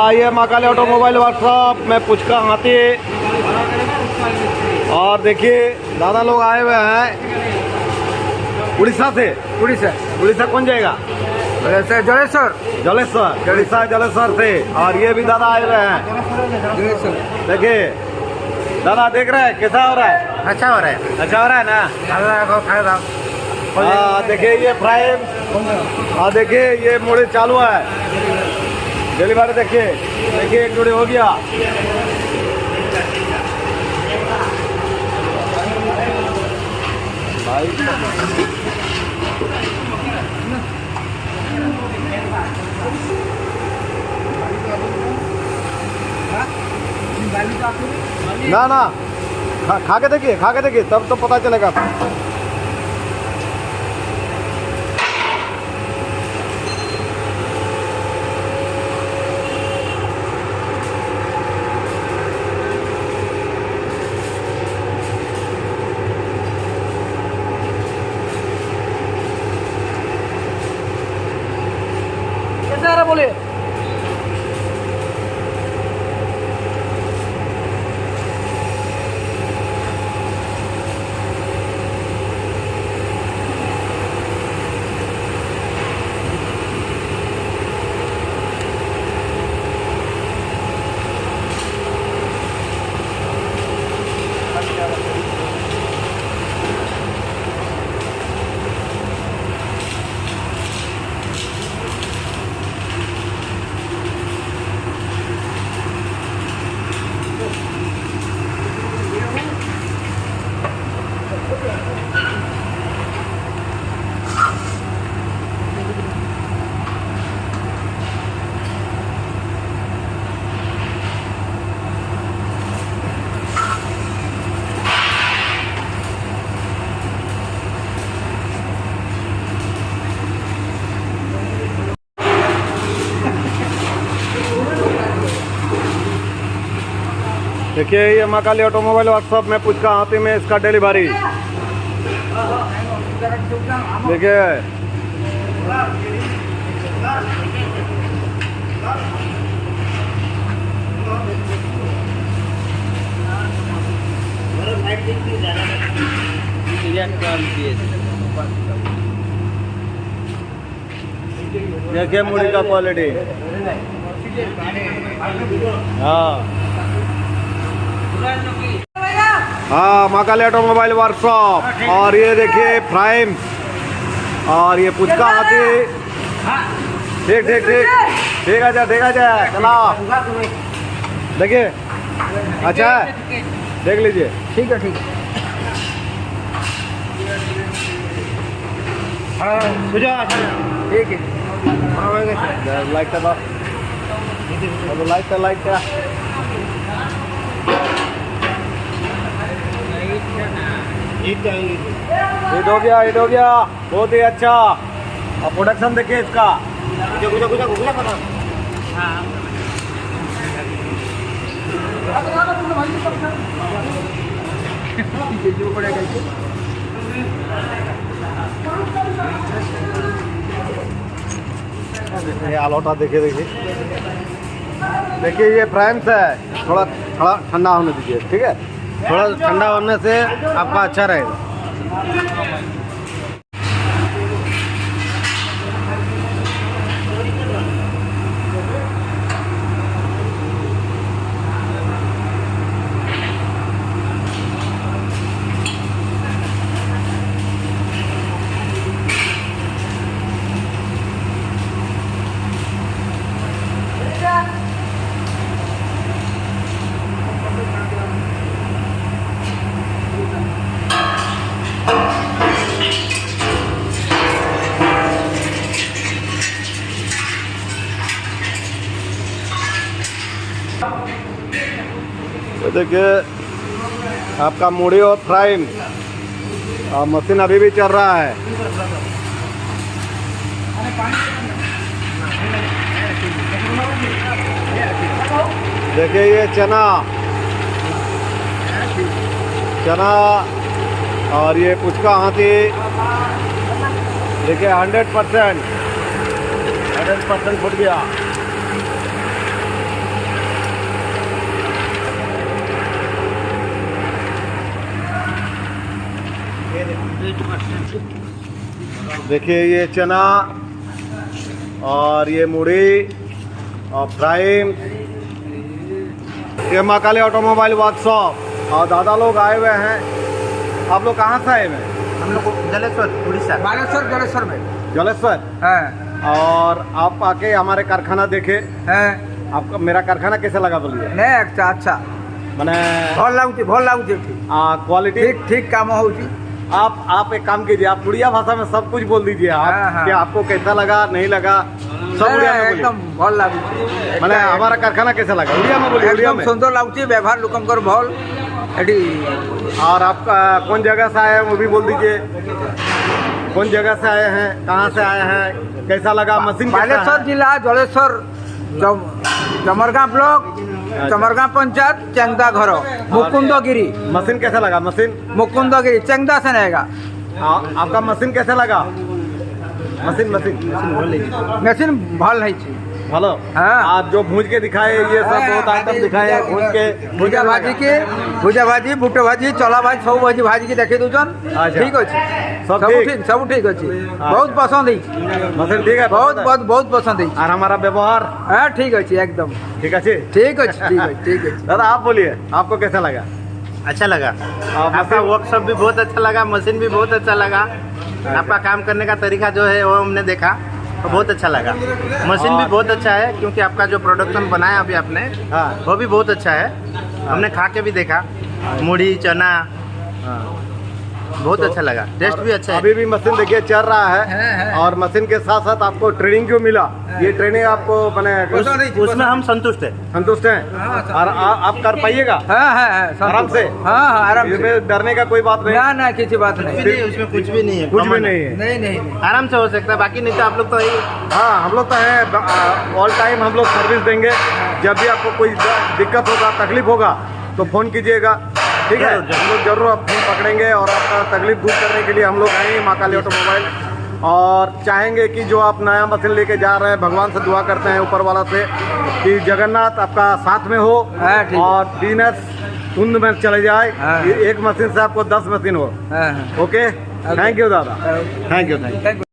ये Mahakali automobile workshop में पुचका हाथी। और देखिए दादा लोग आए हुए हैं उड़ीसा से। उड़ीसा कौन जाएगा? जलेश्वर जलेश्वर से। और ये भी दादा आए हुए हैं। देखिए दादा देख रहे हैं कैसा हो रहा है? अच्छा हो रहा है ना। हाँ देखिए ये फ्राइम। हाँ देखिए ये मोड़े चालू है डिलीवरी। देखिए एक जोड़ी हो गया। ना खा के देखिए तब तो पता चलेगा। कैसे आ रहा बोलिए। देखिए ये महाकाली ऑटोमोबाइल वर्कशॉप में पुचका हाथी में इसका डिलीवरी। देखिए देखिए मुड़ी का क्वालिटी। हाँ महाकाली ऑटोमोबाइल वर्कशॉप। और ये देखिए प्राइम और ये पुचका हाथी। ठीक है चला देखिए। अच्छा है देख लीजिए। ठीक है ठीक है। लाइट हिट हो गया बहुत ही अच्छा। अब प्रोडक्शन देखिए इसका। ये आलोटा देखिए ये फ्रेम्स है। थोड़ा ठंडा होने दीजिए। ठीक है थोड़ा ठंडा होने से आपका अच्छा रहेगा। तो देखिए आपका मूड़ी और फ्राइम और मशीन अभी भी चल रहा है। देखिए ये चना और ये पुचका हाथी। देखिए 100% फुट गया। देखिए ये चना और ये मूढ़ी और प्राइम, ये महाकाली ऑटोमोबाइल वर्कशॉप। और दादा लोग आए हुए हैं। आप लोग कहाँ से आए हुए हैं? हम लोग जलेश्वर उड़ीसा। जलेश्वर में जलेश्वर। हाँ और आप आके हमारे कारखाना देखे, हाँ आपका मेरा कारखाना कैसा लगा बोलिए? नहीं अच्छा मैंने भल लाଗୁଛି क्वालिटी ठीक ठीक काम होଉଛି। आप एक काम कीजिए, आप उड़िया भाषा में सब कुछ बोल दीजिए आप। हाँ। कि आपको कैसा लगा, नहीं लगा, सब उड़िया में बोलिए। एकदम भल ଲାଗୁଛି। मैंने हमारा कारखाना कैसा लगा उड़िया में बोलिए, उड़िया एकदम में। सुंदर ଲାଗୁଛି, व्यवहार लोकंकर भल एडी। और आपका कौन जगह से आए हैं वो भी बोल दीजिए। कौन जगह से आए हैं, कहाँ से आए हैं, कैसा लगा मशीन? बालेश्वर जिला जलेश्वर जमरगां ब्लॉक चमरगां पंचायत चेंगदा घर मुकुंदगिरी। मशीन कैसा लगा? मशीन मुकुंदगिरी चेंगदा से रहेगा। आपका मशीन कैसा लगा? मशीन मशीन भल है हेलो। हाँ। आप जो भूज के दिखाए ये सब बहुत आइटम दिखाए हैं, भूज के भुजा भाजी बुट भाजी चला भाजी सब भाजी भाजी के देखे दूचन। अच्छा। ठीक अच्छे सब ठीक? सब ठीक अच्छे, बहुत पसंद है मशीन ठीक है? बहुत पसंद है। और हमारा व्यवहार हाँ ठीक अच्छे एकदम ठीक है? ठीक अच्छे। दादा आप बोलिए, आपको कैसा लगा? अच्छा लगा। आपका वर्कशॉप भी बहुत अच्छा लगा, मशीन भी बहुत अच्छा लगा। आपका काम करने का तरीका जो है वो हमने देखा तो बहुत अच्छा लगा। मशीन भी बहुत अच्छा है क्योंकि आपका जो प्रोडक्शन बनाया अभी आपने हाँ। वो भी बहुत अच्छा है। हमने खा के भी देखा, मूढ़ी चना बहुत अच्छा लगा, टेस्ट भी अच्छा है। अभी भी मशीन देखिए चल रहा है। है। और मशीन के साथ साथ आपको ट्रेनिंग क्यों मिला? ये ट्रेनिंग आपको मैंने उसमें हम संतुष्ट है। संतुष्ट हैं और आप कर पाइएगा हाँ आराम से? हाँ आराम से। इसमें डरने का कोई बात नहीं? ना किसी बात नहीं। उसमें कुछ भी नहीं है, कुछ भी common नहीं है। नहीं आराम से हो सकता है। बाकी नहीं तो आप लोग तो हाँ हम लोग तो हैं ऑल टाइम, हम लोग सर्विस देंगे। जब भी आपको कोई दिक्कत होगा, तकलीफ होगा तो फ़ोन कीजिएगा, ठीक है? हम लोग जरूर आप फोन पकड़ेंगे और आपका तकलीफ दूर करने के लिए हम लोग आएंगे महाकाली ऑटोमोबाइल। और चाहेंगे कि जो आप नया मशीन लेके जा रहे हैं, भगवान से दुआ करते हैं ऊपर वाला से कि जगन्नाथ आपका साथ में हो हाँ, ठीक है। और बिजनेस तुंद में चले जाए। हाँ। एक मशीन से आपको 10 मशीन हो। हाँ ओके, थैंक यू दादा, थैंक यू। Thank you.